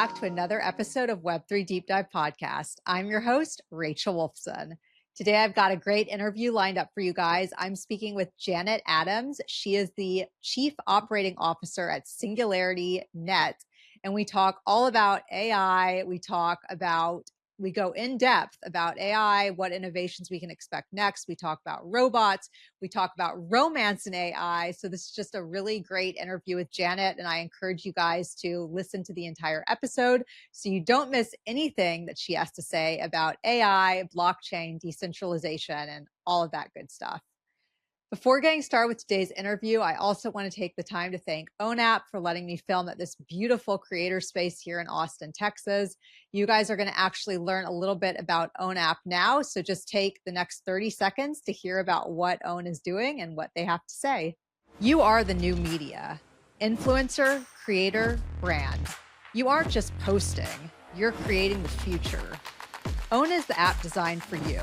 back to another episode of Web3 Deep Dive Podcast. I'm your host, Rachel Wolfson. Today, I've got a great interview lined up for you guys. I'm speaking with Janet Adams. She is the Chief Operating Officer at SingularityNET, and we talk all about AI. We go in depth about AI, what innovations we can expect next. We talk about robots. We talk about romance in AI. So this is just a really great interview with Janet, and I encourage you guys to listen to the entire episode so you don't miss anything that she has to say about AI, blockchain, decentralization, and all of that good stuff. Before getting started with today's interview, I also want to take the time to thank OwnApp for letting me film at this beautiful creator space here in Austin, Texas. You guys are going to actually learn a little bit about OwnApp now, so just take the next 30 seconds to hear about what Own is doing and what they have to say. You are the new media. Influencer, creator, brand. You aren't just posting, you're creating the future. Own is the app designed for you,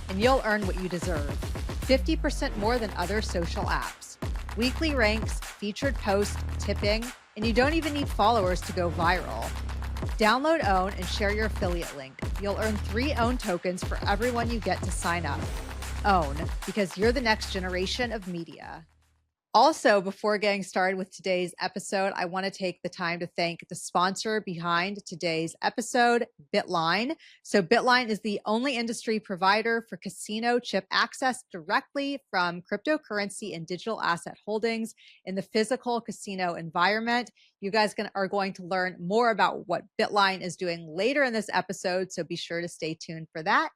and you'll earn what you deserve. 50% more than other social apps. Weekly ranks, featured posts, tipping, and you don't even need followers to go viral. Download Own and share your affiliate link. You'll earn 3 Own tokens for everyone you get to sign up. Own, because you're the next generation of media. Also, before getting started with today's episode, I want to take the time to thank the sponsor behind today's episode, Bitline. So Bitline is the only industry provider for casino chip access directly from cryptocurrency and digital asset holdings in the physical casino environment. You guys are going to learn more about what Bitline is doing later in this episode, so be sure to stay tuned for that.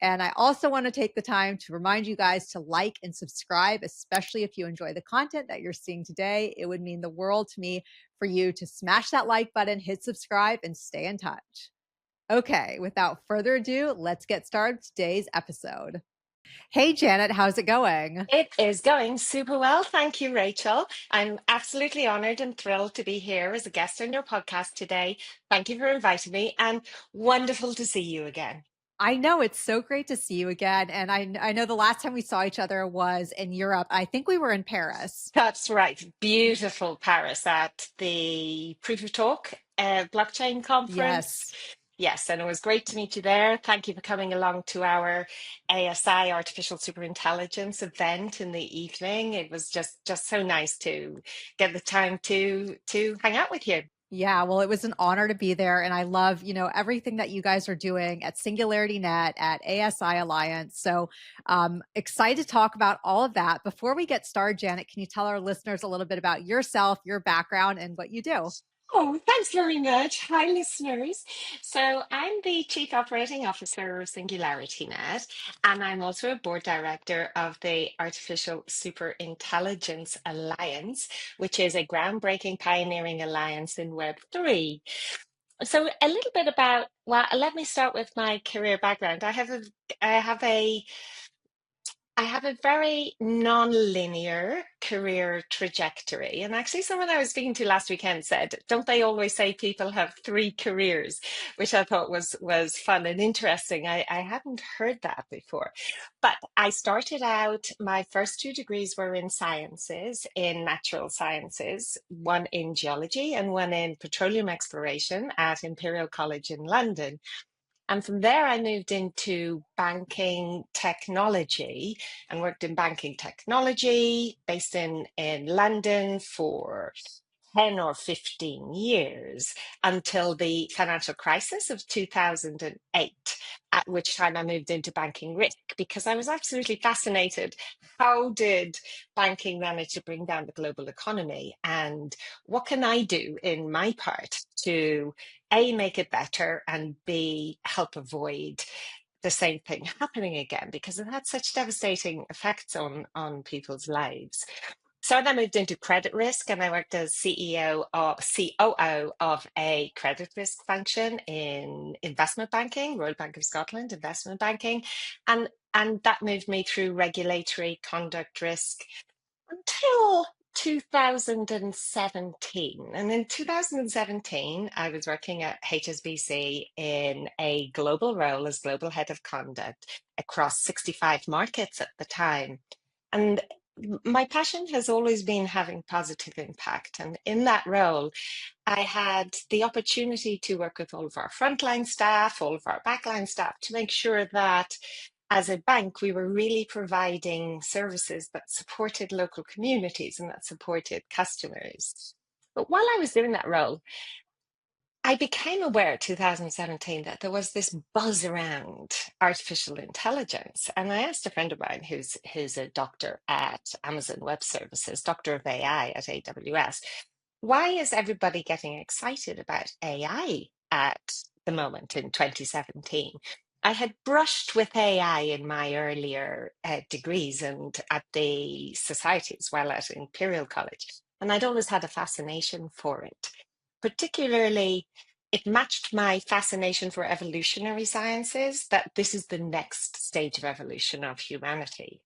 And I also want to take the time to remind you guys to like and subscribe, especially if you enjoy the content that you're seeing today. It would mean the world to me for you to smash that like button, hit subscribe, and stay in touch. Okay, without further ado, let's get started with today's episode. Hey, Janet, how's it going? It is going super well. Thank you, Rachel. I'm absolutely honored and thrilled to be here as a guest on your podcast today. Thank you for inviting me, and wonderful to see you again. I know, it's so great to see you again. And I know the last time we saw each other was in Europe. I think we were in Paris. That's right. Beautiful Paris at the Proof of Talk blockchain conference. Yes, and it was great to meet you there. Thank you for coming along to our ASI Artificial Superintelligence event in the evening. It was just so nice to get the time to hang out with you. Yeah, well, it was an honor to be there. And I love, everything that you guys are doing at SingularityNET, at ASI Alliance. So excited to talk about all of that. Before we get started, Janet, can you tell our listeners a little bit about yourself, your background, and what you do? Oh, thanks very much. Hi, listeners. So I'm the Chief Operating Officer of SingularityNet, and I'm also a board director of the Artificial Superintelligence Alliance, which is a groundbreaking pioneering alliance in Web3. So a little bit about, well, let me start with my career background. I have a very non-linear career trajectory. And actually, someone I was speaking to last weekend said, don't they always say people have 3 careers, which I thought was fun and interesting. I hadn't heard that before. But I started out, my first 2 degrees were in sciences, in natural sciences, one in geology and one in petroleum exploration at Imperial College in London. And from there, I moved into banking technology and worked in banking technology based in London for 10 or 15 years until the financial crisis of 2008, at which time I moved into banking risk because I was absolutely fascinated. How did banking manage to bring down the global economy? And what can I do in my part to A, make it better, and B, help avoid the same thing happening again, because it had such devastating effects on people's lives. So then I moved into credit risk, and I worked as COO of a credit risk function in investment banking, Royal Bank of Scotland investment banking, and that moved me through regulatory conduct risk until 2017. And in 2017, I was working at HSBC in a global role as global head of conduct across 65 markets at the time. And my passion has always been having positive impact. And in that role, I had the opportunity to work with all of our frontline staff, all of our backline staff, to make sure that as a bank, we were really providing services that supported local communities and that supported customers. But while I was doing that role, I became aware 2017 that there was this buzz around artificial intelligence. And I asked a friend of mine who's a doctor at Amazon Web Services, doctor of AI at AWS, why is everybody getting excited about AI at the moment in 2017? I had brushed with AI in my earlier degrees and at the societies while at Imperial College, and I'd always had a fascination for it. Particularly, it matched my fascination for evolutionary sciences, that this is the next stage of evolution of humanity.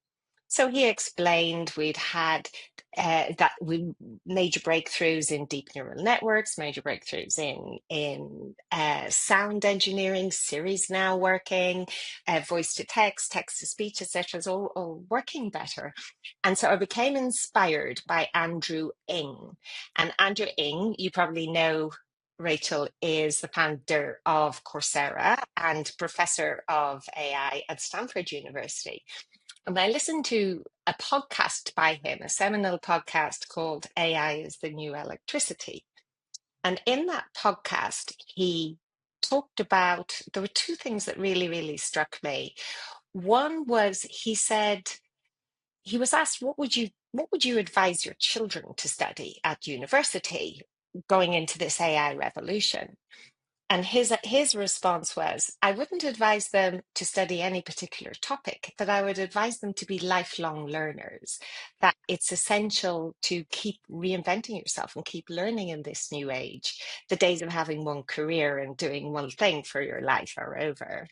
So he explained we'd had major breakthroughs in deep neural networks, major breakthroughs in sound engineering, Siri's now working, voice to text to speech, etc. is all working better. And so I became inspired by Andrew Ng. And Andrew Ng, you probably know, Rachel, is the founder of Coursera and professor of AI at Stanford University. And I listened to a podcast by him, a seminal podcast called AI is the New Electricity. And in that podcast, he talked about, there were two things that really, really struck me. One was he said, he was asked, what would you advise your children to study at university going into this AI revolution? And his response was, I wouldn't advise them to study any particular topic, but I would advise them to be lifelong learners, that it's essential to keep reinventing yourself and keep learning in this new age. The days of having one career and doing one thing for your life are over.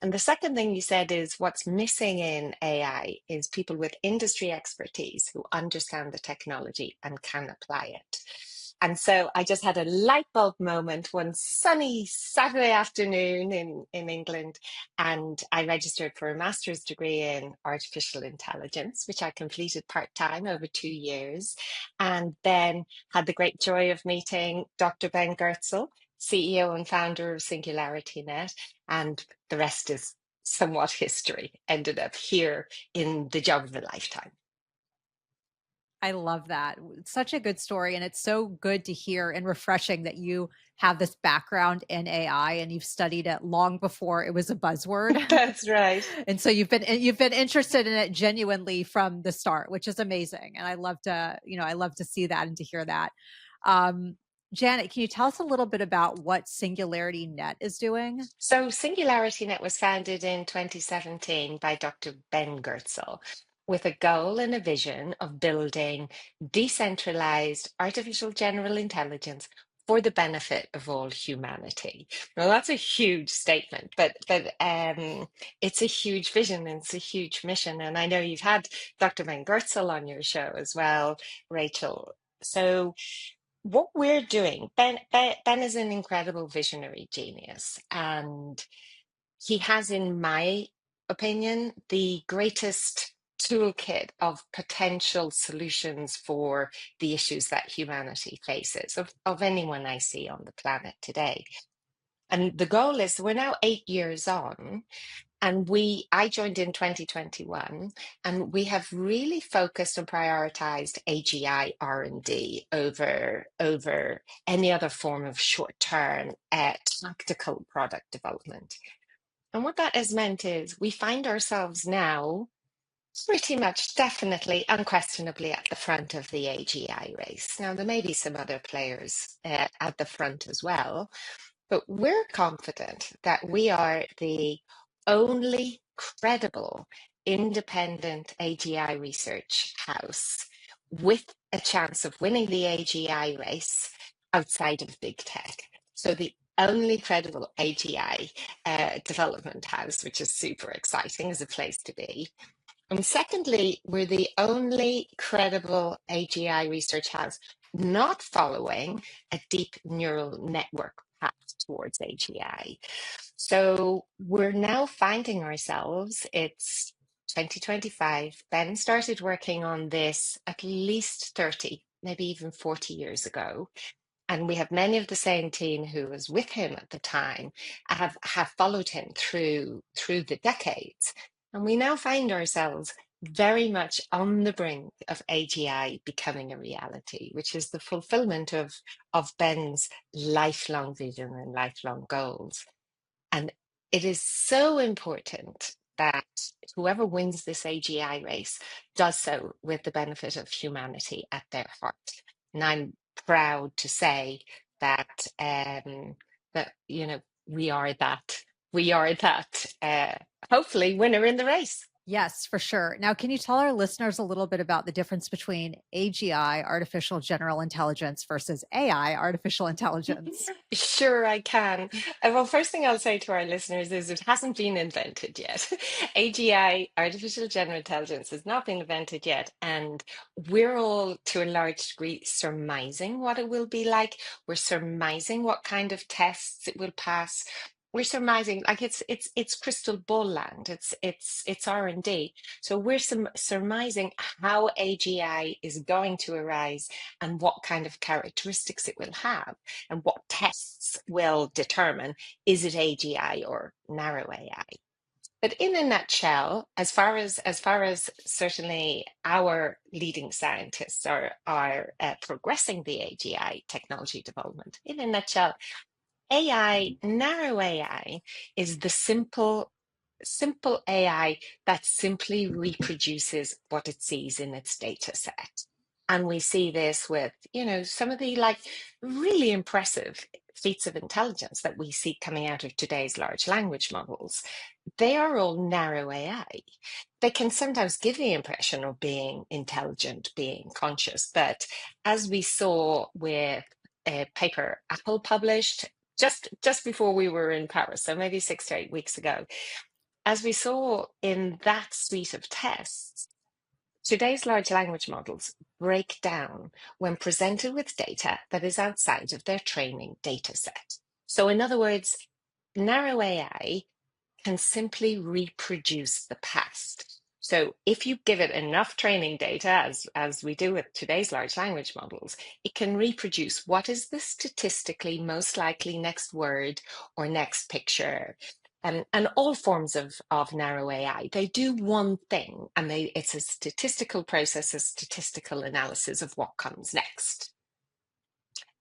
And the second thing you said is what's missing in AI is people with industry expertise who understand the technology and can apply it. And so I just had a light bulb moment one sunny Saturday afternoon in England, and I registered for a master's degree in artificial intelligence, which I completed part-time over 2 years, and then had the great joy of meeting Dr. Ben Goertzel, CEO and founder of SingularityNET, and the rest is somewhat history. Ended up here in the job of a lifetime. I love that. It's such a good story. And it's so good to hear and refreshing that you have this background in AI and you've studied it long before it was a buzzword. That's right. And so you've been interested in it genuinely from the start, which is amazing. And I love to see that and to hear that. Janet, can you tell us a little bit about what SingularityNET is doing? So SingularityNet was founded in 2017 by Dr. Ben Goertzel with a goal and a vision of building decentralized artificial general intelligence for the benefit of all humanity. Well, that's a huge statement, but it's a huge vision and it's a huge mission. And I know you've had Dr. Ben Goertzel on your show as well, Rachel. So what we're doing, Ben is an incredible visionary genius, and he has, in my opinion, the greatest toolkit of potential solutions for the issues that humanity faces, of anyone I see on the planet today. And the goal is we're now 8 years on, and I joined in 2021, and we have really focused and prioritized AGI R&D over any other form of short-term tactical product development. And what that has meant is we find ourselves now pretty much definitely, unquestionably at the front of the AGI race. Now, there may be some other players at the front as well, but we're confident that we are the only credible independent AGI research house with a chance of winning the AGI race outside of big tech. So the only credible AGI development house, which is super exciting as a place to be. And secondly, we're the only credible AGI research house not following a deep neural network path towards AGI. So we're now finding ourselves, it's 2025, Ben started working on this at least 30, maybe even 40 years ago. And we have many of the same team who was with him at the time have followed him through the decades. And we now find ourselves very much on the brink of AGI becoming a reality, which is the fulfillment of Ben's lifelong vision and lifelong goals. And it is so important that whoever wins this AGI race does so with the benefit of humanity at their heart. And I'm proud to say that that we are that hopefully winner in the race. Yes, for sure. Now, can you tell our listeners a little bit about the difference between AGI, artificial general intelligence, versus AI, artificial intelligence? Sure, I can. Well, first thing I'll say to our listeners is it hasn't been invented yet. AGI, artificial general intelligence, has not been invented yet. And we're all, to a large degree, surmising what it will be like. We're surmising what kind of tests it will pass. We're surmising, like it's crystal ball land. It's R&D. So we're surmising how AGI is going to arise and what kind of characteristics it will have and what tests will determine, is it AGI or narrow AI? But in a nutshell, as far as certainly our leading scientists are progressing the AGI technology development, in a nutshell, AI, narrow AI, is the simple AI that simply reproduces what it sees in its data set. And we see this with, some of the really impressive feats of intelligence that we see coming out of today's large language models. They are all narrow AI. They can sometimes give the impression of being intelligent, being conscious, but as we saw with a paper Apple published just before we were in Paris, so maybe 6 to 8 weeks ago, as we saw in that suite of tests, today's large language models break down when presented with data that is outside of their training data set. So in other words, narrow AI can simply reproduce the past. So if you give it enough training data, as we do with today's large language models, it can reproduce what is the statistically most likely next word or next picture. And all forms of narrow AI, they do one thing, and it's a statistical process, a statistical analysis of what comes next.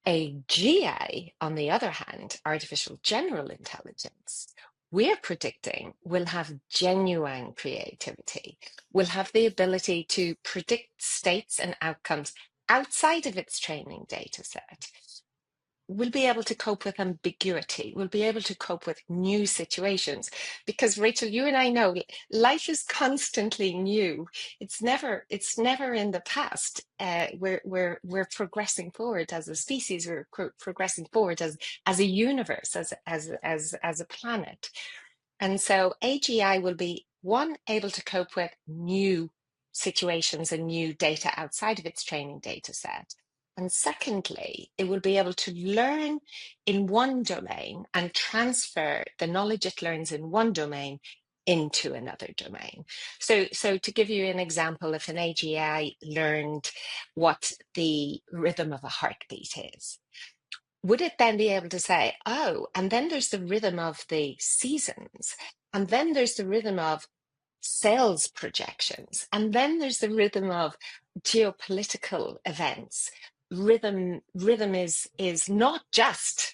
AGI, on the other hand, artificial general intelligence, we're predicting will have genuine creativity, will have the ability to predict states and outcomes outside of its training data set, will be able to cope with ambiguity, will be able to cope with new situations. Because Rachel, you and I know life is constantly new. It's never in the past. We're progressing forward as a species. We're progressing forward as a universe, as a planet. And so AGI will be able to cope with new situations and new data outside of its training data set. And secondly, it will be able to learn in one domain and transfer the knowledge it learns in one domain into another domain. So to give you an example, if an AGI learned what the rhythm of a heartbeat is, would it then be able to say, oh, and then there's the rhythm of the seasons, and then there's the rhythm of sales projections, and then there's the rhythm of geopolitical events. Rhythm is not just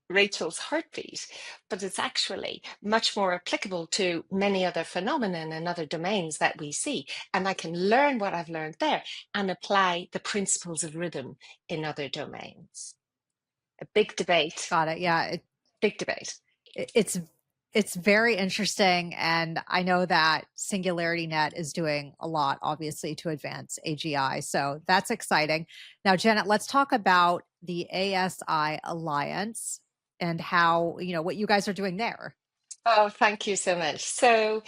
Rachel's heartbeat, but it's actually much more applicable to many other phenomena and other domains that we see. And I can learn what I've learned there and apply the principles of rhythm in other domains. A big debate. Got it. Yeah. Big debate. It's very interesting. And I know that SingularityNET is doing a lot, obviously, to advance AGI. So that's exciting. Now, Janet, let's talk about the ASI Alliance and how, what you guys are doing there. Oh, thank you so much. So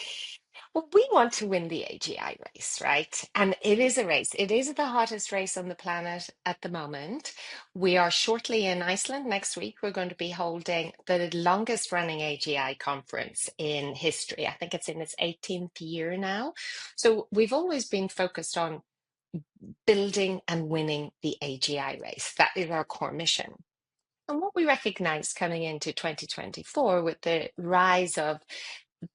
Well, we want to win the AGI race, right? And it is a race. It is the hottest race on the planet at the moment. We are shortly in Iceland next week. We're going to be holding the longest running AGI conference in history. I think it's in its 18th year now. So we've always been focused on building and winning the AGI race. That is our core mission. And what we recognized coming into 2024 with the rise of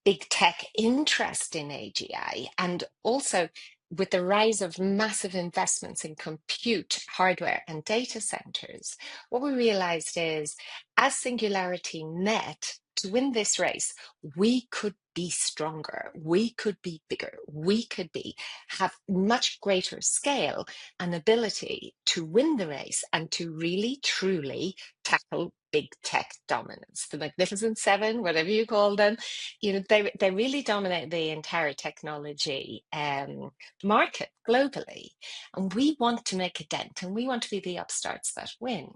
big tech interest in AGI, and also with the rise of massive investments in compute, hardware, and data centers, what we realized is as SingularityNET, to win this race, we could be stronger, we could be bigger, we could have much greater scale and ability to win the race and to really truly tackle big tech dominance, the Magnificent Seven, whatever you call them. They really dominate the entire technology market globally, and we want to make a dent, and we want to be the upstarts that win.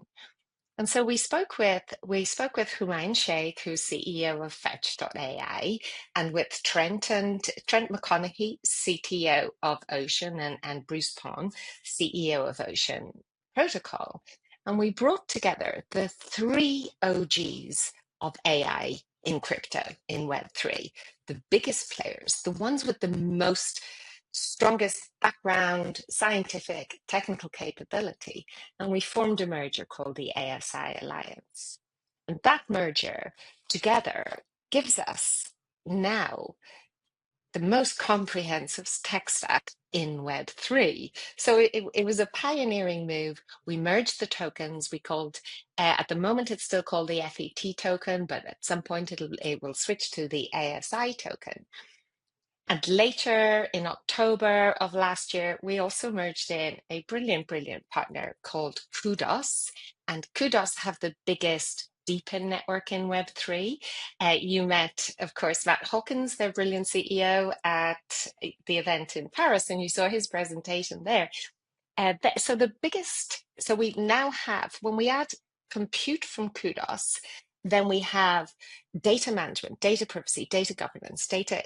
And so we spoke with Humain Sheikh, who's CEO of Fetch.ai, and with Trent McConaughey, CTO of Ocean, and Bruce Pond, CEO of Ocean Protocol. And we brought together the three OGs of AI in crypto, in Web3, the biggest players, the ones with the most strongest background, scientific, technical capability, and we formed a merger called the ASI Alliance. And that merger together gives us now the most comprehensive tech stack in Web3. So it was a pioneering move. We merged the tokens. We called, at the moment, it's still called the FET token, but at some point it will switch to the ASI token. And later in October of last year, we also merged in a brilliant, brilliant partner called Kudos. And Kudos have the biggest deepen network in Web3. You met, of course, Matt Hawkins, their brilliant CEO, at the event in Paris, and you saw his presentation there. So we now have, when we add compute from Kudos, then we have data management, data privacy, data governance, data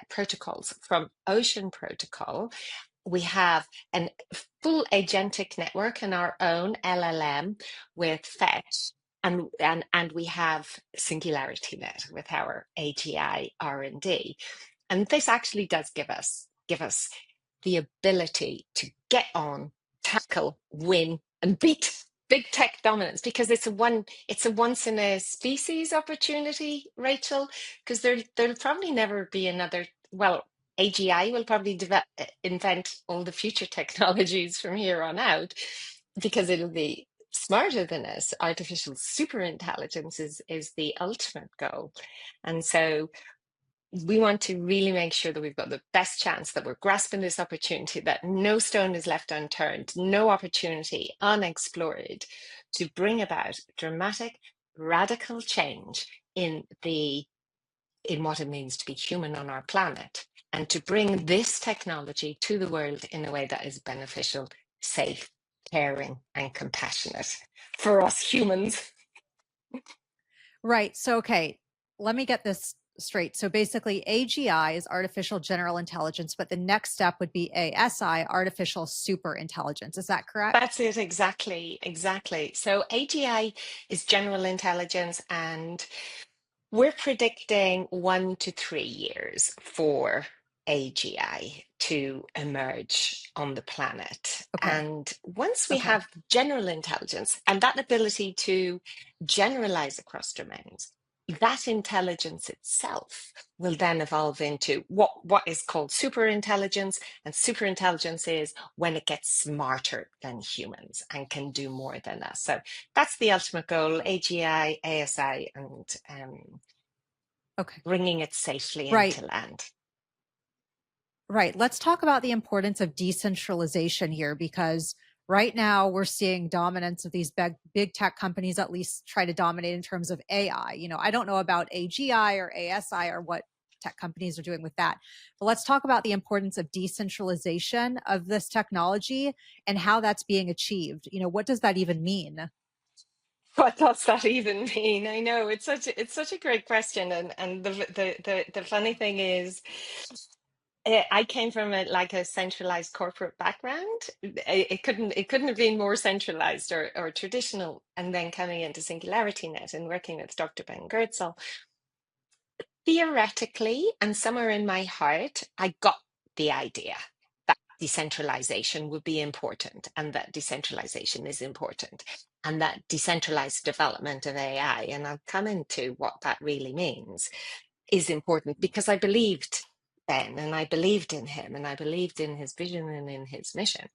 protocols from Ocean Protocol. We have a full agentic network and our own LLM with Fetch, and we have SingularityNet with our AGI R&D. And this actually does give us the ability to get on, tackle, win, and beat big tech dominance, because it's a once in a species opportunity, Rachel, because there'll probably never be another. Well, AGI will probably invent all the future technologies from here on out, because it'll be smarter than us. Artificial superintelligence is the ultimate goal. And so we want to really make sure that we've got the best chance, that we're grasping this opportunity, that no stone is left unturned, no opportunity unexplored, to bring about dramatic, radical change in what it means to be human on our planet, and to bring this technology to the world in a way that is beneficial, safe, caring, and compassionate for us humans. Right. So, okay, let me get this straight. So basically, AGI is artificial general intelligence, but the next step would be ASI, artificial super intelligence. Is that correct? That's it, exactly. So AGI is general intelligence, and we're predicting 1 to 3 years for AGI to emerge on the planet. Okay. And once we Okay. have general intelligence and that ability to generalize across domains, that intelligence itself will then evolve into what is called superintelligence. And superintelligence is when it gets smarter than humans and can do more than us. So that's the ultimate goal: AGI, ASI, and Okay. bringing it safely Right. into land. Right. Let's talk about the importance of decentralization here, because right now we're seeing dominance of these big tech companies at least try to dominate in terms of AI. I don't know about AGI or ASI or what tech companies are doing with that. But let's talk about the importance of decentralization of this technology and how that's being achieved. What does that even mean? What does that even mean? I know it's such a great question, and the funny thing is, I came from a centralized corporate background. It couldn't have been more centralized or traditional. And then coming into SingularityNET and working with Dr. Ben Gertzel, theoretically and somewhere in my heart, I got the idea that decentralization would be important, and that decentralization is important, and that decentralized development of AI, and I'll come into what that really means, is important, because I believed Ben, and I believed in him, and I believed in his vision and in his mission.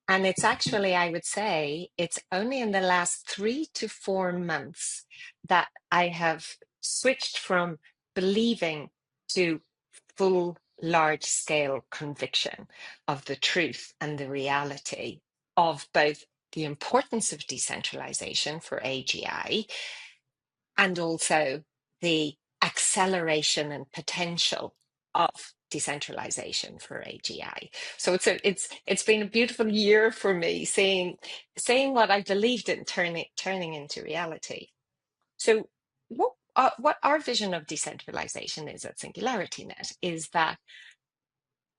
And it's actually, I would say, it's only in the last 3 to 4 months that I have switched from believing to full large scale conviction of the truth and the reality of both the importance of decentralization for AGI and also the acceleration and potential of decentralization for AGI. So it's been a beautiful year for me, saying what I believed in turning into reality. So what our vision of decentralization is at SingularityNet is that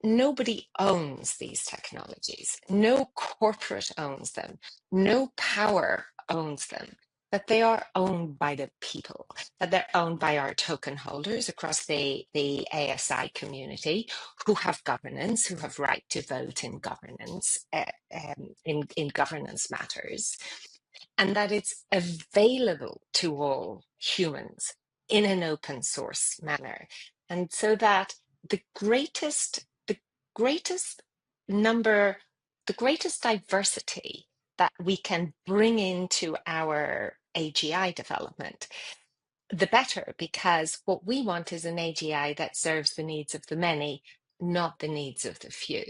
nobody owns these technologies. No corporate owns them. No power owns them. That they are owned by the people, that they're owned by our token holders across the ASI community who have governance, who have right to vote in governance, in governance matters, and that it's available to all humans in an open source manner. And so that the greatest number, the greatest diversity that we can bring into our AGI development, the better, because what we want is an AGI that serves the needs of the many, not the needs of the few.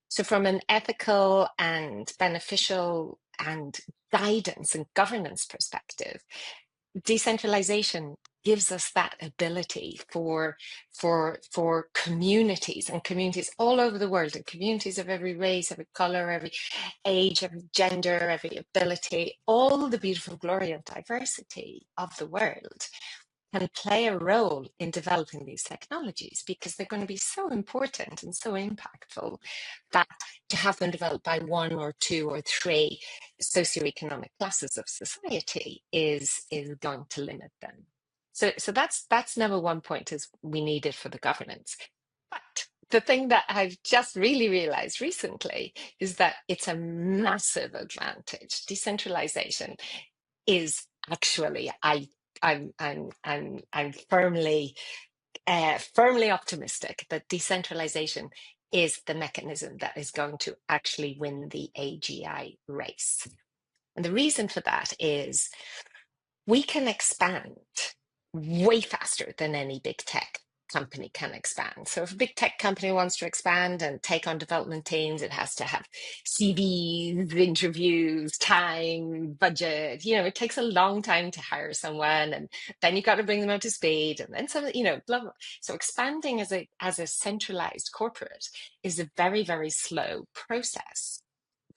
So from an ethical and beneficial and guidance and governance perspective, decentralization gives us that ability for communities, and communities all over the world, and communities of every race, every color, every age, every gender, every ability, all the beautiful glory of diversity of the world can play a role in developing these technologies, because they're going to be so important and so impactful that to have them developed by one or two or three socioeconomic classes of society is going to limit them. So that's number one point, is we need it for the governance. But the thing that I've just really realized recently is that it's a massive advantage. Decentralization is actually, I'm firmly optimistic that decentralization is the mechanism that is going to actually win the AGI race. And the reason for that is we can expand way faster than any big tech company can expand. So if a big tech company wants to expand and take on development teams, it has to have CVs, interviews, time, budget. It takes a long time to hire someone, and then you got to bring them up to speed, and then some, blah, blah. So expanding as a centralized corporate is a very, very slow process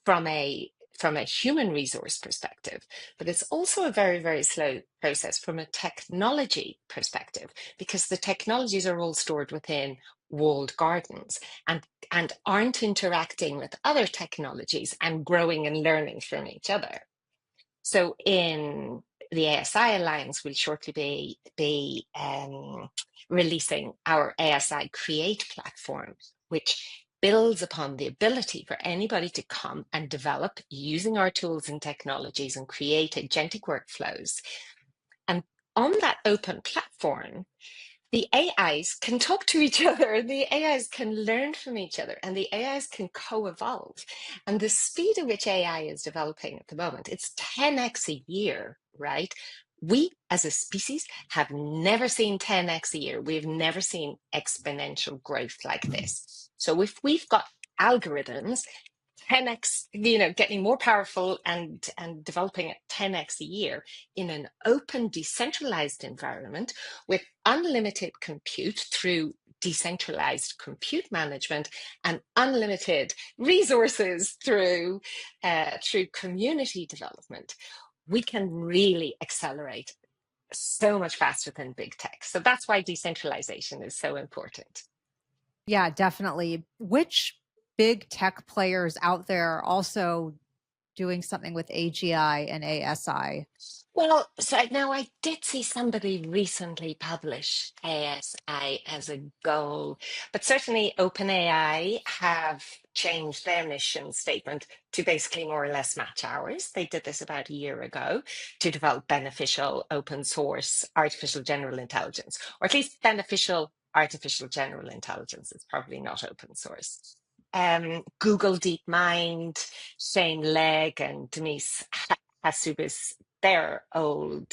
from a human resource perspective, but it's also a very, very slow process from a technology perspective, because the technologies are all stored within walled gardens and aren't interacting with other technologies and growing and learning from each other. So in the ASI Alliance, we'll shortly be releasing our ASI Create platform, which builds upon the ability for anybody to come and develop using our tools and technologies and create agentic workflows. And on that open platform, the AIs can talk to each other, and the AIs can learn from each other, and the AIs can co-evolve. And the speed at which AI is developing at the moment, it's 10x a year, right? We as a species have never seen 10x a year. We've never seen exponential growth like this. So if we've got algorithms 10x, getting more powerful and developing at 10x a year in an open, decentralized environment with unlimited compute through decentralized compute management and unlimited resources through community development, we can really accelerate so much faster than big tech. So that's why decentralization is so important. Yeah, definitely. Which big tech players out there are also doing something with AGI and ASI? Well, so now I did see somebody recently publish ASI as a goal, but certainly OpenAI have changed their mission statement to basically more or less match ours. They did this about a year ago to develop beneficial open source artificial general intelligence, or at least beneficial artificial general intelligence. It's probably not open source. Google DeepMind, Shane Legg, and Denise Hassubis, they're old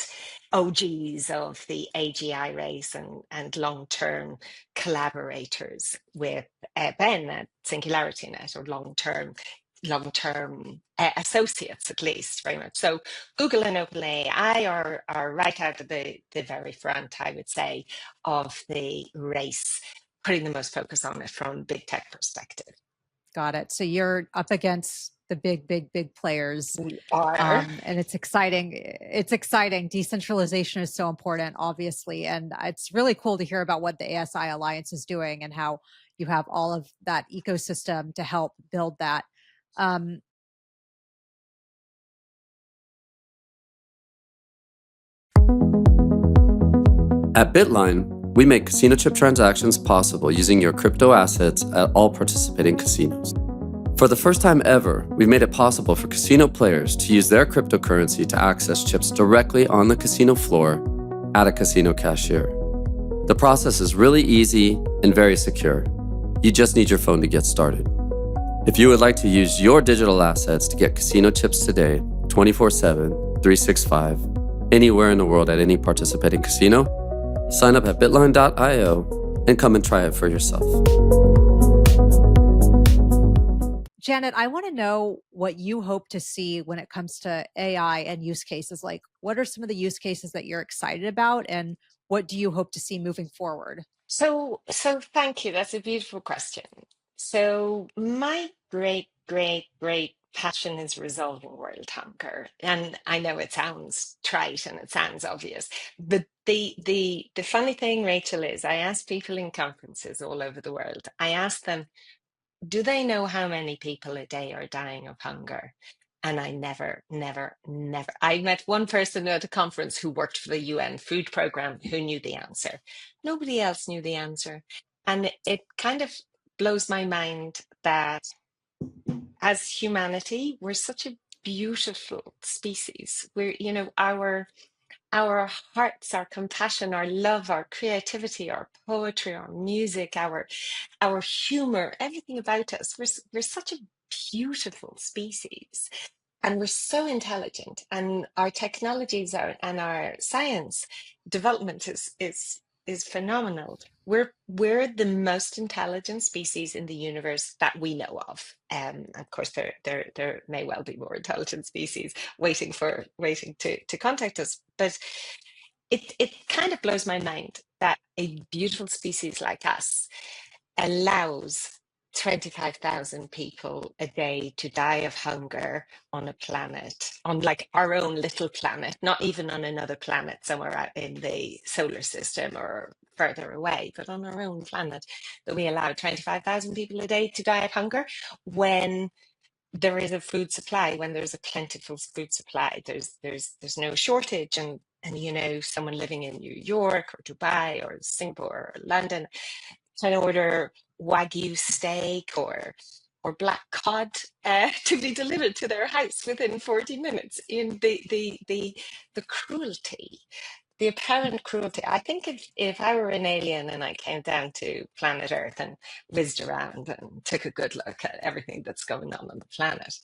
OGs of the AGI race and long-term collaborators with Ben at SingularityNET, or long-term associates, at least, very much. So Google and OpenAI are right out of the very front, I would say, of the race, putting the most focus on it from a big tech perspective. Got it. So you're up against the big players. We are. And it's exciting. It's exciting. Decentralization is so important, obviously. And it's really cool to hear about what the ASI Alliance is doing and how you have all of that ecosystem to help build that. Um, At Bitline, we make casino chip transactions possible using your crypto assets at all participating casinos. For the first time ever, we've made it possible for casino players to use their cryptocurrency to access chips directly on the casino floor at a casino cashier. The process is really easy and very secure. You just need your phone to get started. If you would like to use your digital assets to get casino chips today, 24/7, 365, anywhere in the world at any participating casino, sign up at bitline.io and come and try it for yourself. Janet, I want to know what you hope to see when it comes to AI and use cases. Like, what are some of the use cases that you're excited about, and what do you hope to see moving forward? So thank you. That's a beautiful question. So my great passion is resolving world hunger. And I know it sounds trite and it sounds obvious, but the funny thing, Rachel, is I ask people in conferences all over the world, I ask them, do they know how many people a day are dying of hunger? And I never. I met one person at a conference who worked for the UN food program who knew the answer. Nobody else knew the answer. And it kind of blows my mind that as humanity, we're such a beautiful species. We're, our hearts, our compassion, our love, our creativity, our poetry, our music, our humor, everything about us. We're such a beautiful species, and we're so intelligent, and our technologies are and our science development is phenomenal. We're the most intelligent species in the universe that we know of. Of course, there may well be more intelligent species waiting to contact us, but it kind of blows my mind that a beautiful species like us allows 25,000 people a day to die of hunger on a planet, on like our own little planet, not even on another planet somewhere out in the solar system or further away, but on our own planet, that we allow 25,000 people a day to die of hunger when there is a food supply, when there's a plentiful food supply. There's no shortage, and someone living in New York or Dubai or Singapore or London can order Wagyu steak or black cod to be delivered to their house within 40 minutes. In the cruelty, the apparent cruelty. I think if I were an alien and I came down to planet Earth and whizzed around and took a good look at everything that's going on the planet,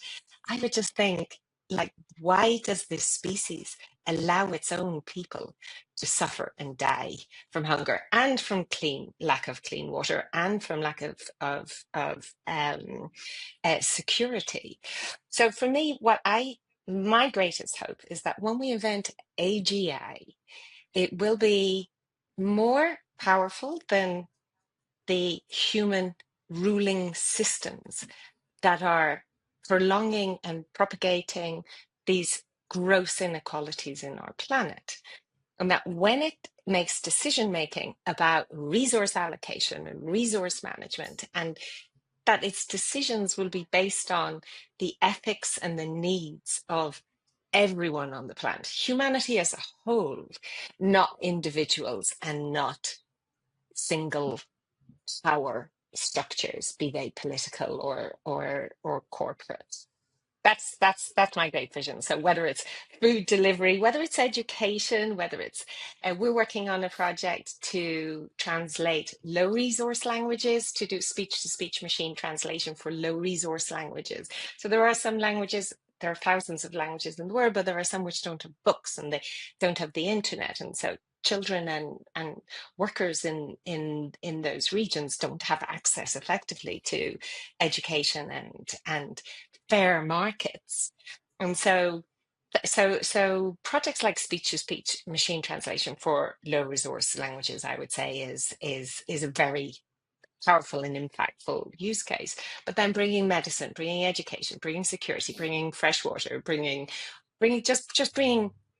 I would just think, like, why does this species allow its own people to suffer and die from hunger and from lack of clean water and from lack of security? So for me, my greatest hope is that when we invent AGI, it will be more powerful than the human ruling systems that are prolonging and propagating these gross inequalities in our planet. and that when it makes decision making about resource allocation and resource management, and that its decisions will be based on the ethics and the needs of everyone on the planet, humanity as a whole, not individuals and not single power structures, be they political or corporate. That's my great vision. So whether it's food delivery, whether it's education, whether it's we're working on a project to translate low resource languages, to do speech to speech machine translation for low resource languages. So there are some languages, there are thousands of languages in the world, but there are some which don't have books and they don't have the internet, and so children and workers in those regions don't have access effectively to education and fair markets. And so projects like speech to speech machine translation for low resource languages, I would say, is a very powerful and impactful use case. But then bringing medicine, bringing education, bringing security, bringing fresh water, bringing bringing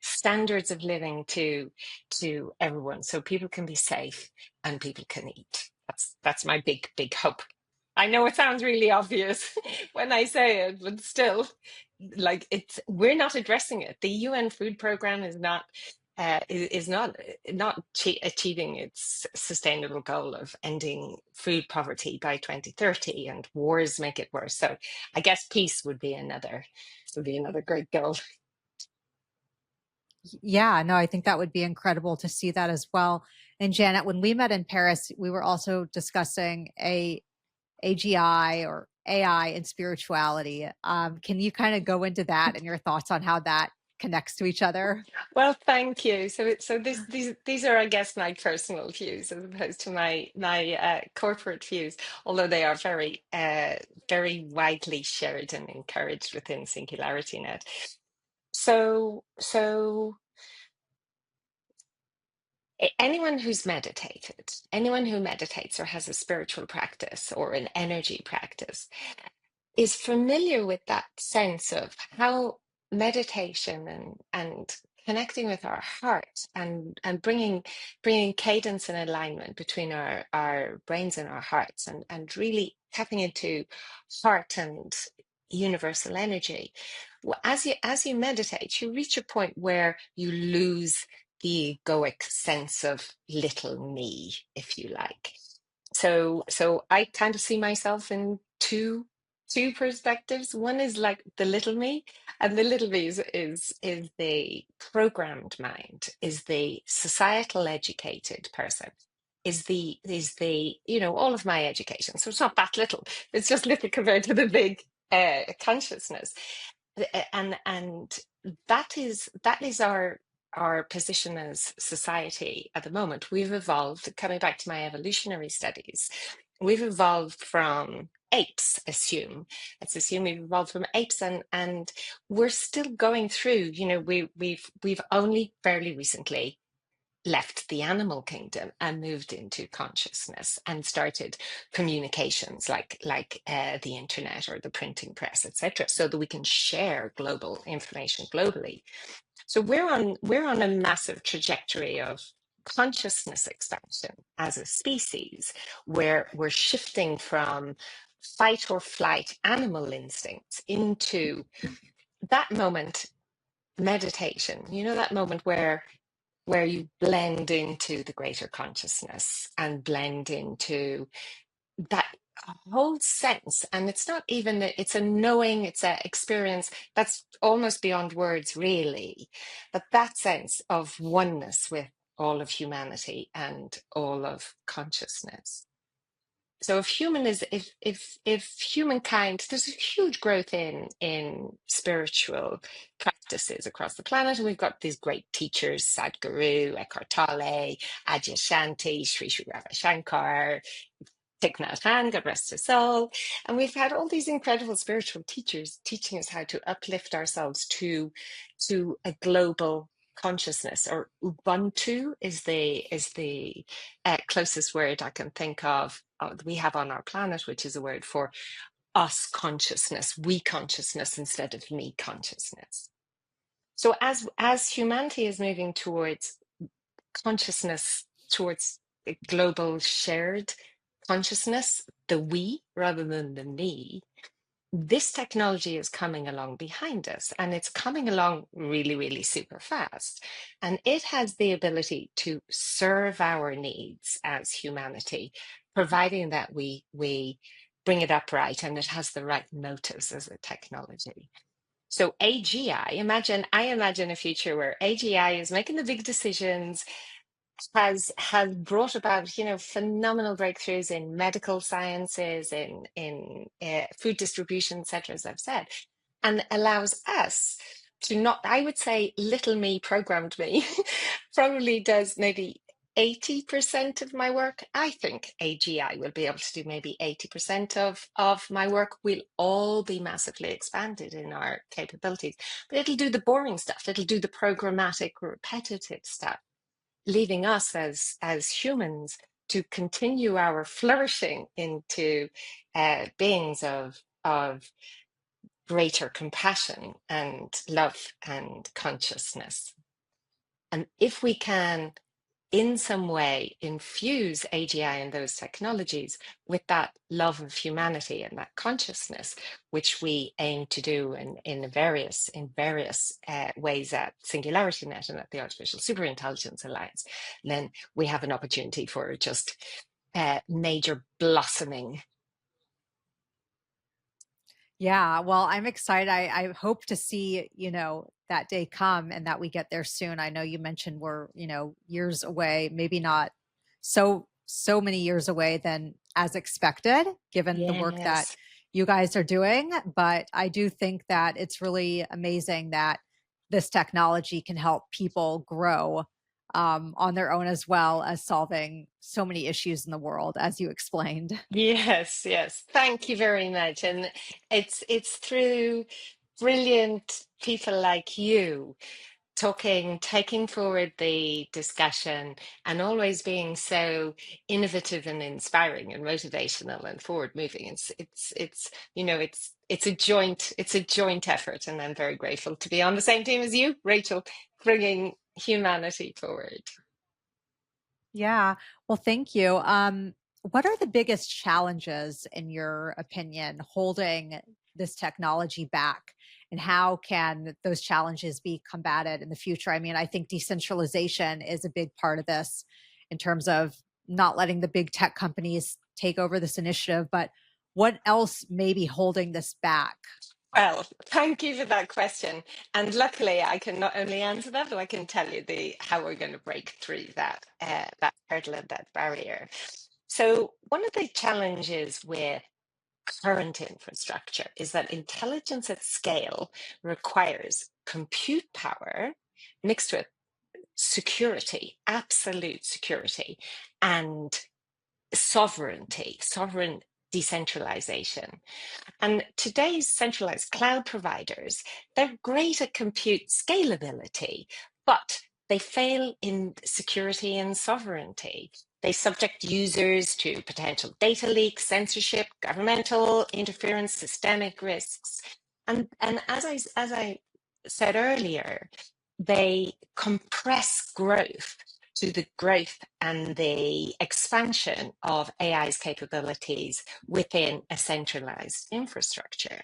standards of living to everyone, so people can be safe and people can eat. That's my big hope. I know it sounds really obvious when I say it, but still, like, we're not addressing it. The UN Food Programme is not achieving its sustainable goal of ending food poverty by 2030, and wars make it worse. So I guess peace would be another great goal. Yeah, no, I think that would be incredible to see that as well. And Janet, when we met in Paris, we were also discussing AGI or AI and spirituality. Can you kind of go into that and your thoughts on how that connects to each other? Well, thank you. So these are, I guess, my personal views as opposed to my corporate views, although they are very widely shared and encouraged within SingularityNET. So anyone who's meditated, anyone who meditates or has a spiritual practice or an energy practice is familiar with that sense of how meditation and connecting with our heart and bringing cadence and alignment between our brains and our hearts, and really tapping into heart and universal energy. As you meditate, you reach a point where you lose the egoic sense of little me, if you like. So I kind of see myself in two perspectives. One is like the little me, and the little me is the programmed mind, is the societal educated person, is the all of my education. So it's not that little. It's just little compared to the big consciousness, and that is our position as society at the moment. We've evolved, coming back to my evolutionary studies, we've evolved from apes, let's assume we've evolved from apes, and we're still going through, we've only fairly recently left the animal kingdom and moved into consciousness and started communications like the internet or the printing press, etc., so that we can share global information globally. So we're on a massive trajectory of consciousness expansion as a species, where we're shifting from fight or flight animal instincts into that moment, meditation, that moment where you blend into the greater consciousness and blend into that whole sense. And it's not even it's a knowing, it's an experience that's almost beyond words, really, but that sense of oneness with all of humanity and all of consciousness. So if humankind, there's a huge growth in spiritual practices across the planet, and we've got these great teachers: Sadhguru, Eckhart Tolle, Adyashanti, Sri Sri Ravi Shankar, Thich Nhat Hanh, God rest his soul. And we've had all these incredible spiritual teachers teaching us how to uplift ourselves to a global consciousness, or Ubuntu is the closest word I can think of we have on our planet, which is a word for us consciousness, we consciousness instead of me consciousness. So as humanity is moving towards consciousness towards a global shared consciousness, the we rather than the me, this technology is coming along behind us, and it's coming along really, really super fast. And it has the ability to serve our needs as humanity, providing that we bring it up right and it has the right motives as a technology. So AGI, I imagine a future where AGI is making the big decisions, has brought about, you know, phenomenal breakthroughs in medical sciences, in food distribution, etc., as I've said, and allows us to not, I would say, little me programmed me probably does maybe 80% of my work. I think AGI will be able to do maybe 80% of my work. We'll all be massively expanded in our capabilities, but it'll do the boring stuff. It'll do the programmatic, repetitive stuff, leaving us as humans to continue our flourishing into beings of greater compassion and love and consciousness. And if we can in some way infuse AGI and those technologies with that love of humanity and that consciousness, which we aim to do in various ways at SingularityNET and at the Artificial Superintelligence Alliance, then we have an opportunity for just major blossoming. Yeah, well, I'm excited. I hope to see, you know, that day come and that we get there soon. I know you mentioned we're, you know, years away, maybe not so many years away than as expected, given the work that Yes. you guys are doing. But I do think that it's really amazing that this technology can help people grow on their own, as well as solving so many issues in the world, as you explained. Yes, yes. Thank you very much. And it's through brilliant people like you talking, taking forward the discussion, and always being so innovative and inspiring and motivational and forward moving. It's you know, it's a joint effort, and I'm very grateful to be on the same team as you, Rachel, bringing humanity forward. Yeah. Well, thank you. What are the biggest challenges, in your opinion, holding this technology back? And how can those challenges be combated in the future? I mean, I think decentralization is a big part of this in terms of not letting the big tech companies take over this initiative. But what else may be holding this back? Well, thank you for that question. And luckily, I can not only answer that, but I can tell you how we're going to break through that hurdle and that barrier. So, one of the challenges with current infrastructure is that intelligence at scale requires compute power mixed with security, absolute security, and sovereign decentralization. And today's centralized cloud providers, they're great at compute scalability, but they fail in security and sovereignty. They subject users to potential data leaks, censorship, governmental interference, systemic risks. And as I said earlier, they compress growth to the growth and the expansion of AI's capabilities within a centralized infrastructure.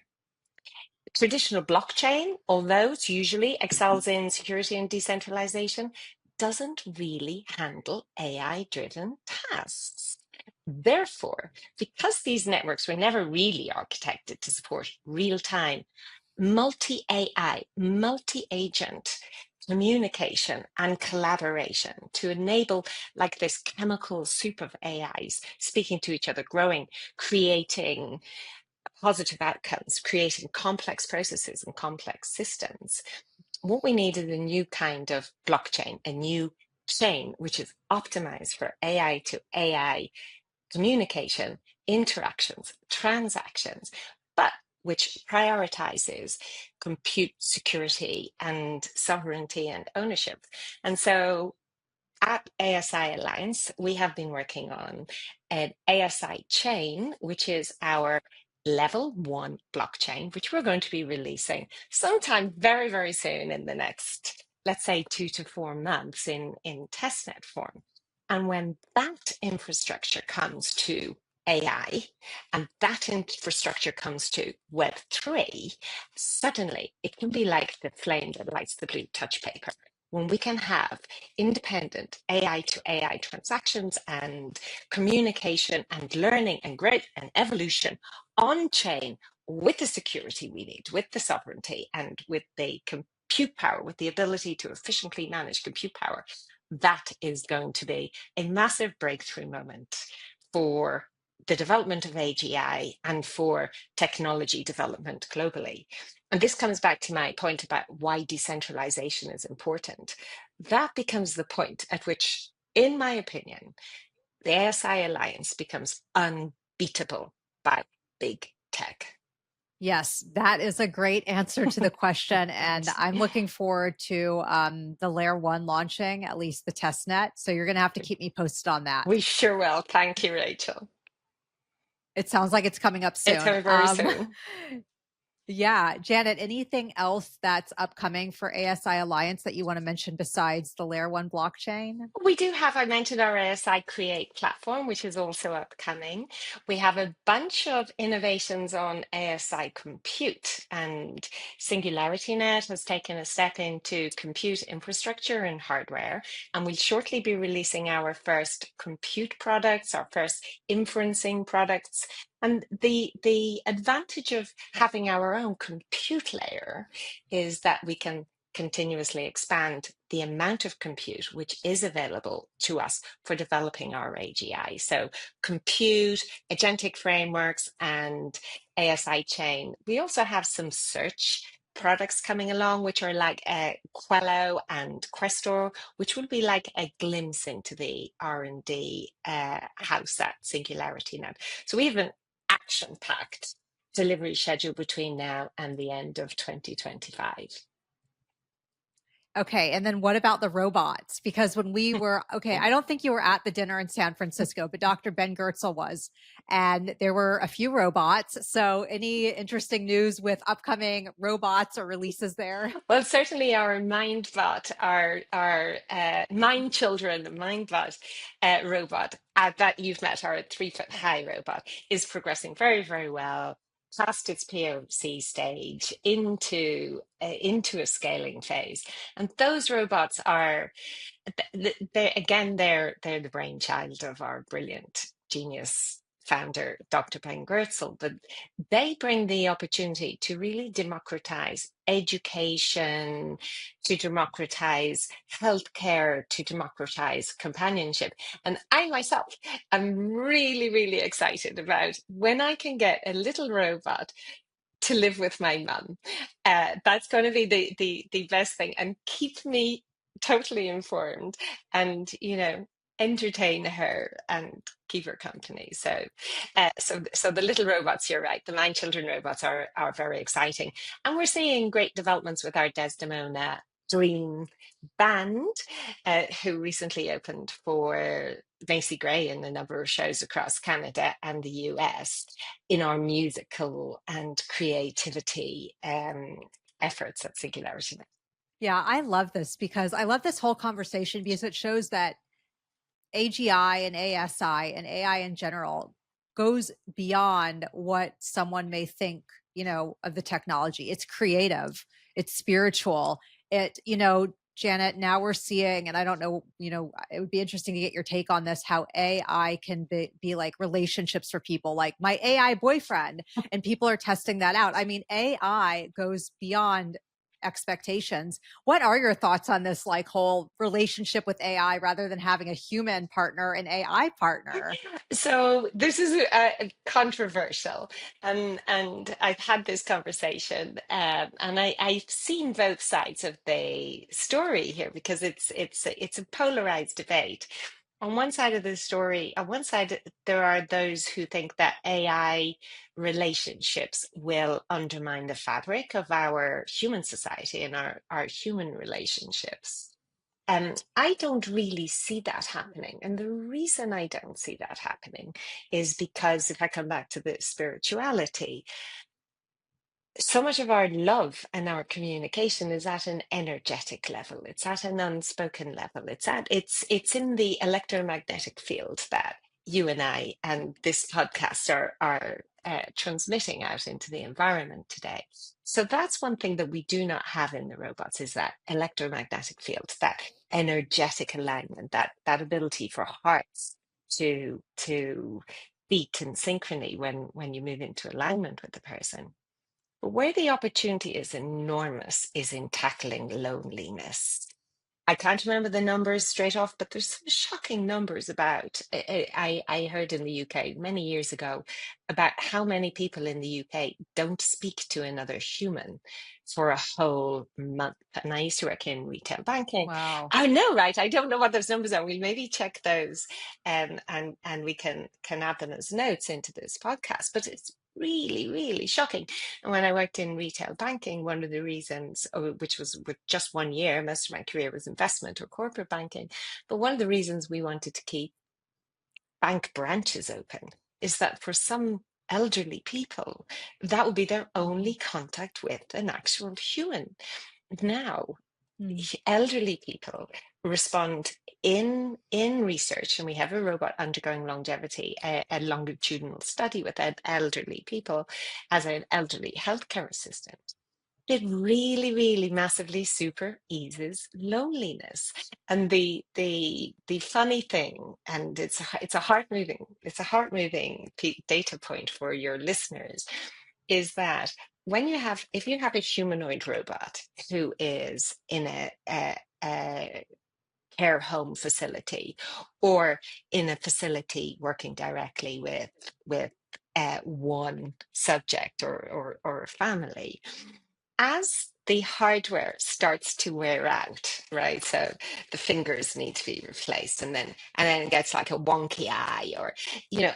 Traditional blockchain, although it usually excels in security and decentralization, doesn't really handle AI-driven tasks. Therefore, because these networks were never really architected to support real-time, multi-AI, multi-agent communication and collaboration to enable like this chemical soup of AIs speaking to each other, growing, creating positive outcomes, creating complex processes and complex systems. What we need is a new kind of blockchain, a new chain which is optimized for AI to AI communication, interactions, transactions, but which prioritizes compute security and sovereignty and ownership. And so at ASI Alliance, we have been working on an ASI chain, which is our level 1 blockchain, which we're going to be releasing sometime very, very soon in the next let's say 2 to 4 months in testnet form. And when that infrastructure comes to AI and that infrastructure comes to Web3, suddenly it can be like the flame that lights the blue touch paper. When we can have independent AI to AI transactions and communication and learning and growth and evolution on chain with the security we need, with the sovereignty and with the compute power, with the ability to efficiently manage compute power, that is going to be a massive breakthrough moment for the development of AGI and for technology development globally. And this comes back to my point about why decentralization is important. That becomes the point at which, in my opinion, the ASI Alliance becomes unbeatable by big tech. Yes, that is a great answer to the question. And I'm looking forward to the Layer 1 launching, at least the test net. So you're going to have to keep me posted on that. We sure will. Thank you, Rachel. It sounds like it's coming up soon. It's coming very soon. Yeah. Janet, anything else that's upcoming for ASI Alliance that you want to mention besides the Layer 1 blockchain? We do have, I mentioned our ASI Create platform, which is also upcoming. We have a bunch of innovations on ASI Compute, and SingularityNET has taken a step into compute infrastructure and hardware, and we'll shortly be releasing our first compute products, our first inferencing products. And the advantage of having our own compute layer is that we can continuously expand the amount of compute which is available to us for developing our AGI. So compute, agentic frameworks, and ASI chain. We also have some search products coming along, which are like Quello and Questor, which will be like a glimpse into the R&D house at SingularityNet. So we have an action-packed delivery schedule between now and the end of 2025. Okay. And then what about the robots? Because when we were, okay, I don't think you were at the dinner in San Francisco, but Dr. Ben Goertzel was, and there were a few robots. So any interesting news with upcoming robots or releases there? Well, certainly our MindBot, our Mind Children MindBot robot that you've met, our 3-foot high robot, is progressing very, very well past its POC stage into a scaling phase. And those robots are, they're the brainchild of our brilliant genius founder, Dr. Ben Goertzel, but they bring the opportunity to really democratize education, to democratize healthcare, to democratize companionship. And I myself am really, really excited about when I can get a little robot to live with my mum. That's going to be the best thing, and keep me totally informed, and entertain her and keep her company. So the little robots, you're right, the Mind Children robots are very exciting, and we're seeing great developments with our Desdemona Dream Band, who recently opened for Macy Gray in a number of shows across Canada and the US in our musical and creativity efforts at Singularity. Yeah, I love this because I love this whole conversation because it shows that AGI and ASI and AI in general goes beyond what someone may think, of the technology. It's creative, it's spiritual. Janet, now we're seeing, and I don't know, it would be interesting to get your take on this, how AI can be like relationships for people, like my AI boyfriend, and people are testing that out. I mean, AI goes beyond expectations. What are your thoughts on this like whole relationship with AI rather than having a human partner, an AI partner? So this is controversial, and I've had this conversation, and I've seen both sides of the story here because it's a polarized debate. On one side of the story, on one side, there are those who think that AI relationships will undermine the fabric of our human society and our human relationships. I don't really see that happening. And the reason I don't see that happening is because if I come back to the spirituality, so much of our love and our communication is at an energetic level. It's at an unspoken level. It's in the electromagnetic field that you and I and this podcast are transmitting out into the environment today. So that's one thing that we do not have in the robots, is that electromagnetic field, that energetic alignment, that ability for hearts to beat in synchrony when you move into alignment with the person. But where the opportunity is enormous is in tackling loneliness. I can't remember the numbers straight off, but there's some shocking numbers about. I heard in the UK many years ago about how many people in the UK don't speak to another human for a whole month. And I used to work in retail banking. Wow. I know, right? I don't know what those numbers are. We'll maybe check those, and we can add them as notes into this podcast. But it's really, really shocking. And when I worked in retail banking, one of the reasons, which was with just 1 year, most of my career was investment or corporate banking, but one of the reasons we wanted to keep bank branches open is that for some elderly people, that would be their only contact with an actual human. Now, elderly people respond in research, and we have a robot undergoing longevity, a longitudinal study with elderly people as an elderly healthcare assistant. It really, really massively super eases loneliness. And the funny thing, and it's a heart moving data point for your listeners, is that if you have a humanoid robot who is in a care home facility or in a facility working directly with one subject or family, as the hardware starts to wear out, right? So the fingers need to be replaced, and then it gets like a wonky eye, or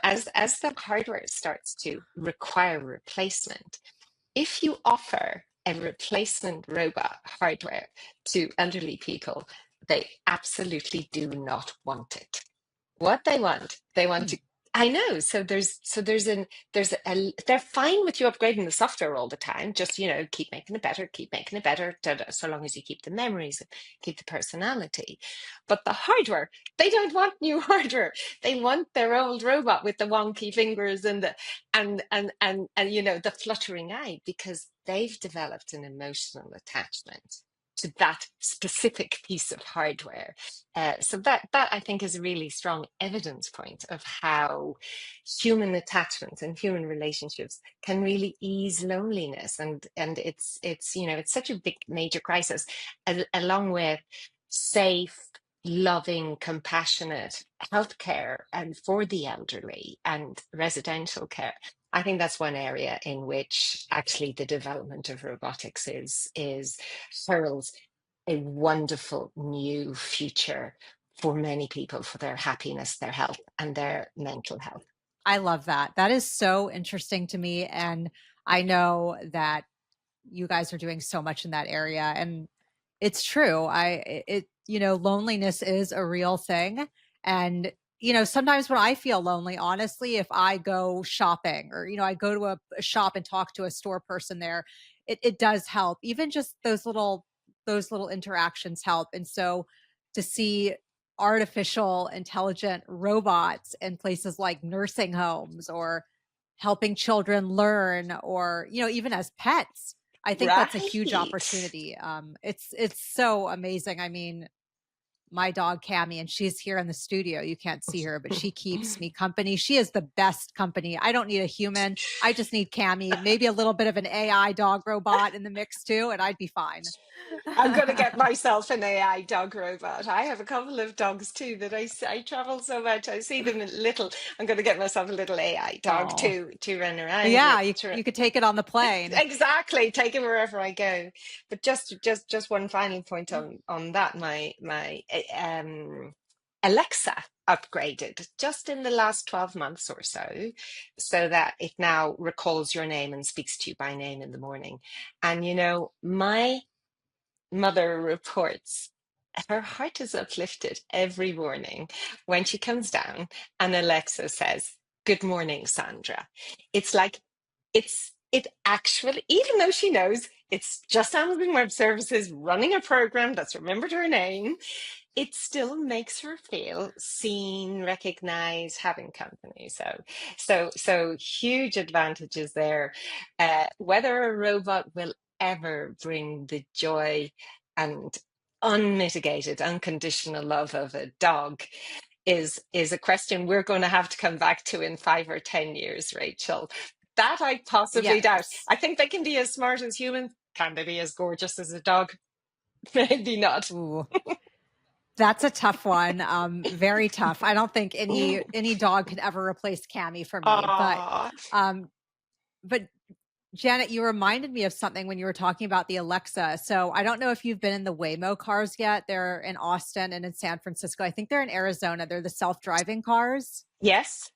as the hardware starts to require replacement, if you offer a replacement robot hardware to elderly people, they absolutely do not want it. What they want to. I know. So they're fine with you upgrading the software all the time. Just keep making it better, so long as you keep the memories, keep the personality. But the hardware, they don't want new hardware. They want their old robot with the wonky fingers and the the fluttering eye, because they've developed an emotional attachment to that specific piece of hardware. So that I think is a really strong evidence point of how human attachments and human relationships can really ease loneliness, and it's such a big major crisis, along with safe, loving, compassionate healthcare and for the elderly and residential care. I think that's one area in which actually the development of robotics heralds a wonderful new future for many people, for their happiness, their health, and their mental health. I love that. That is so interesting to me. And I know that you guys are doing so much in that area. And it's true. Loneliness is a real thing. And, sometimes when I feel lonely, honestly, if I go shopping or, I go to a shop and talk to a store person there, it does help. Even just those little interactions help. And so to see artificial intelligent robots in places like nursing homes or helping children learn, or, even as pets, I think that's a huge opportunity. It's so amazing. I mean, my dog Cammie, and she's here in the studio. You can't see her, but she keeps me company. She is the best company. I don't need a human. I just need Cammie, maybe a little bit of an AI dog robot in the mix too, and I'd be fine. I'm going to get myself an AI dog robot. I have a couple of dogs too that I travel so much. I see them little. I'm going to get myself a little AI dog to run around. Yeah, you could take it on the plane. Exactly, take it wherever I go. But just one final point on that. My Alexa upgraded just in the last 12 months or so that it now recalls your name and speaks to you by name in the morning. And my mother reports her heart is uplifted every morning when she comes down and Alexa says, "Good morning, Sandra." It's like it's it actually, even though she knows it's just Amazon Web Services running a program that's remembered her name, it still makes her feel seen, recognized, having company. So huge advantages there. Whether a robot will ever bring the joy and unmitigated, unconditional love of a dog is a question we're going to have to come back to in 5 or 10 years, Rachel. That I possibly doubt. Yes. I think they can be as smart as humans. Can they be as gorgeous as a dog? Maybe not. Ooh, that's a tough one. Very tough. I don't think any dog can ever replace Cammy for me. Ah, But Janet, you reminded me of something when you were talking about the Alexa. So I don't know if you've been in the Waymo cars yet. They're in Austin and in San Francisco. I think they're in Arizona. They're the self-driving cars. yes,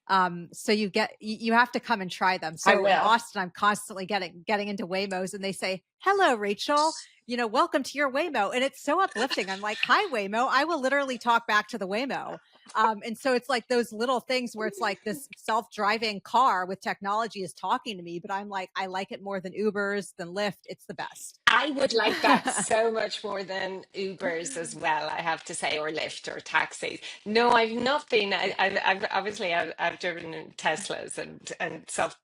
So you have to come and try them. I So in will. Austin, I'm constantly getting into Waymos, and they say, "Hello, Rachel. Welcome to your Waymo," and it's so uplifting. I'm like, "Hi, Waymo." I will literally talk back to the Waymo. And so it's like those little things where it's like this self-driving car with technology is talking to me, but I'm like, I like it more than Ubers, than Lyft. It's the best. I would like that so much more than Ubers as well, I have to say, or Lyft or taxis. No, I've not been. I've obviously I've driven in Teslas and self,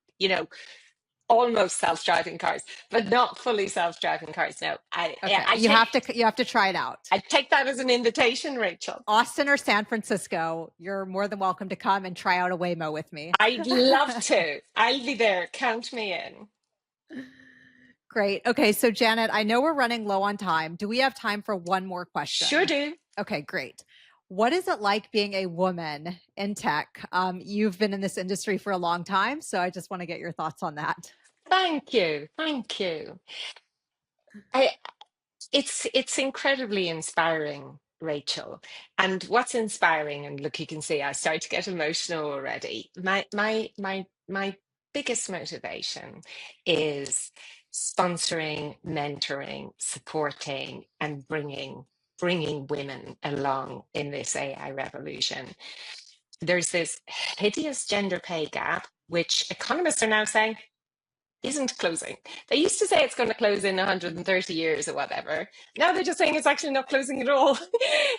almost self-driving cars, but not fully self-driving cars. No, Okay, I you take have to try it out. I take that as an invitation, Rachel. Austin or San Francisco, you're more than welcome to come and try out a Waymo with me. I'd love to. I'll be there. Count me in. Great. Okay, so Janet, I know we're running low on time. Do we have time for one more question? Sure do. Okay, great. What is it like being a woman in tech? You've been in this industry for a long time, so I just want to get your thoughts on that. Thank you. Thank you. It's incredibly inspiring, Rachel. And what's inspiring, and look, you can see I start to get emotional already. My biggest motivation is sponsoring, mentoring, supporting, and bringing women along in this AI revolution. There's this hideous gender pay gap, which economists are now saying isn't closing. They used to say it's going to close in 130 years or whatever. Now they're just saying it's actually not closing at all.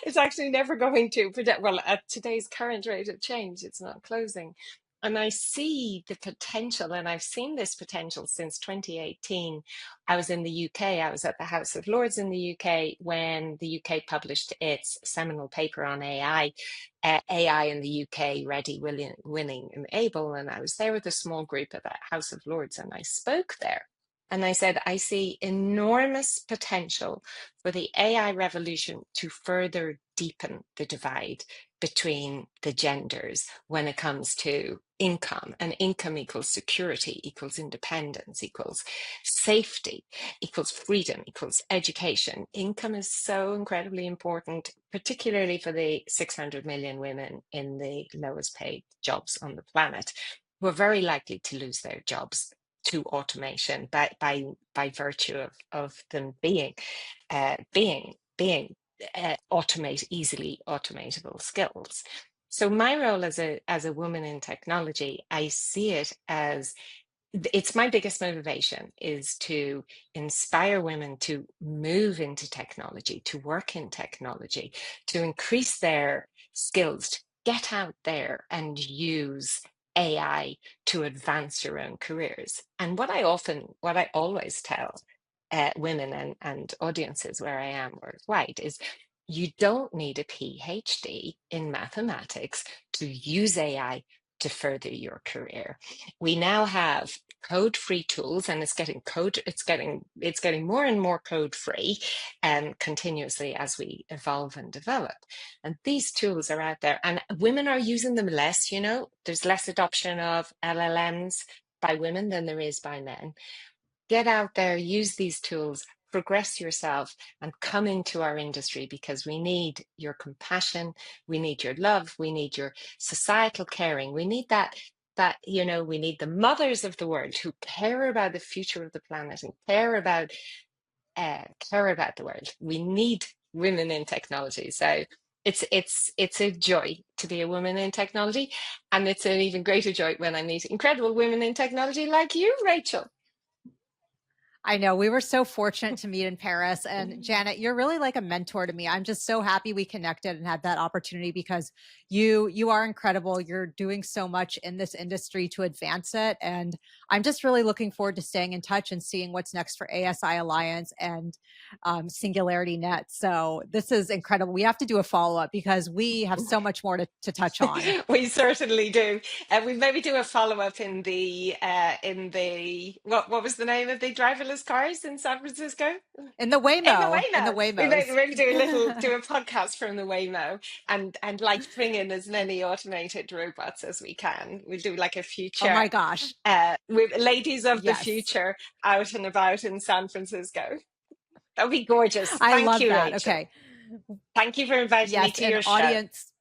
It's actually never going to. Well, at today's current rate of change, it's not closing. And I see the potential, and I've seen this potential since 2018. I was in the UK. I was at the House of Lords in the UK when the UK published its seminal paper on AI. AI in the UK, Ready, Willing, Winning, and Able. And I was there with a small group at the House of Lords, and I spoke there. And I said, I see enormous potential for the AI revolution to further deepen the divide between the genders when it comes to income. And income equals security, equals independence, equals safety, equals freedom, equals education. Income is so incredibly important, particularly for the 600 million women in the lowest paid jobs on the planet, who are very likely to lose their jobs to automation by virtue of them being easily automatable skills. So my role as a woman in technology, I see it as it's my biggest motivation is to inspire women to move into technology, to work in technology, to increase their skills, to get out there and use AI to advance your own careers. And what I always tell women and audiences where I am worldwide is you don't need a PhD in mathematics to use AI to further your career. We now have code-free tools, and it's getting more and more code-free continuously as we evolve and develop. And these tools are out there, and women are using them less. There's less adoption of LLMs by women than there is by men. Get out there, use these tools, progress yourself, and come into our industry, because we need your compassion, we need your love, we need your societal caring, we need we need the mothers of the world who care about the future of the planet and care about the world. We need women in technology. So it's a joy to be a woman in technology, and it's an even greater joy when I meet incredible women in technology like you, Rachel. I know we were so fortunate to meet in Paris, and Janet, you're really like a mentor to me. I'm just so happy we connected and had that opportunity because you are incredible. You're doing so much in this industry to advance it, and I'm just really looking forward to staying in touch and seeing what's next for ASI Alliance and SingularityNET. So this is incredible. We have to do a follow up because we have so much more to touch on. We certainly do. We maybe do a follow up in the what was the name of the driverless cars in San Francisco? In the Waymo, in the We Waymos. maybe do a podcast from the Waymo and like bring in as many automated robots as we can. We'll do like a Oh future my gosh. with ladies of the Yes. future out and about in San Francisco. That'd be gorgeous. I Thank love you, that. Rachel. Okay. Thank you for inviting me Yes. to And your show. audience.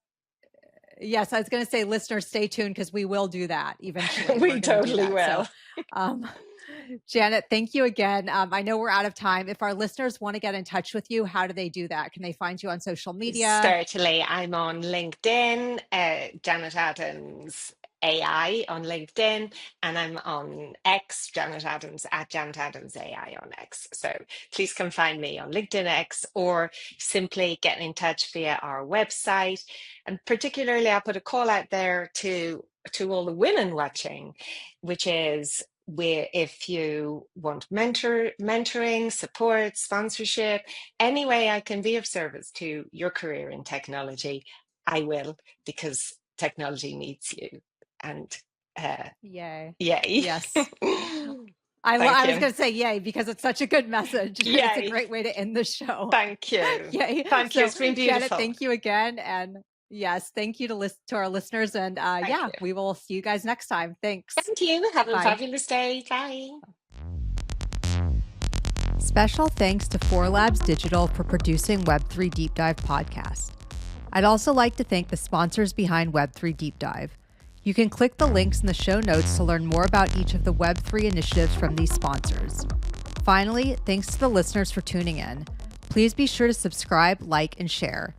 Yes, I was going to say, listeners, stay tuned because we will do that eventually. We totally will. So, Janet, thank you again. I know we're out of time. If our listeners want to get in touch with you, how do they do that? Can they find you on social media? Certainly. I'm on LinkedIn, Janet Adams AI on LinkedIn, and I'm on X, Janet Adams at Janet Adams AI on X. So please come find me on LinkedIn X or simply get in touch via our website. And particularly, I'll put a call out there to all the women watching, which is if you want mentoring, support, sponsorship, any way I can be of service to your career in technology, I will, because technology needs you. And Yay. yay. Yes. I was going to say yay because it's such a good message. Yay. It's a great way to end the show. Thank you. Yay. Thank you. It's been beautiful. Janet, thank you again. And yes, thank you to our listeners. And you. We will see you guys next time. Thanks. Thank you. Have a fabulous day. Bye. Special thanks to 4Labs Digital for producing Web3 Deep Dive podcast. I'd also like to thank the sponsors behind Web3 Deep Dive. You can click the links in the show notes to learn more about each of the Web3 initiatives from these sponsors. Finally, thanks to the listeners for tuning in. Please be sure to subscribe, like, and share.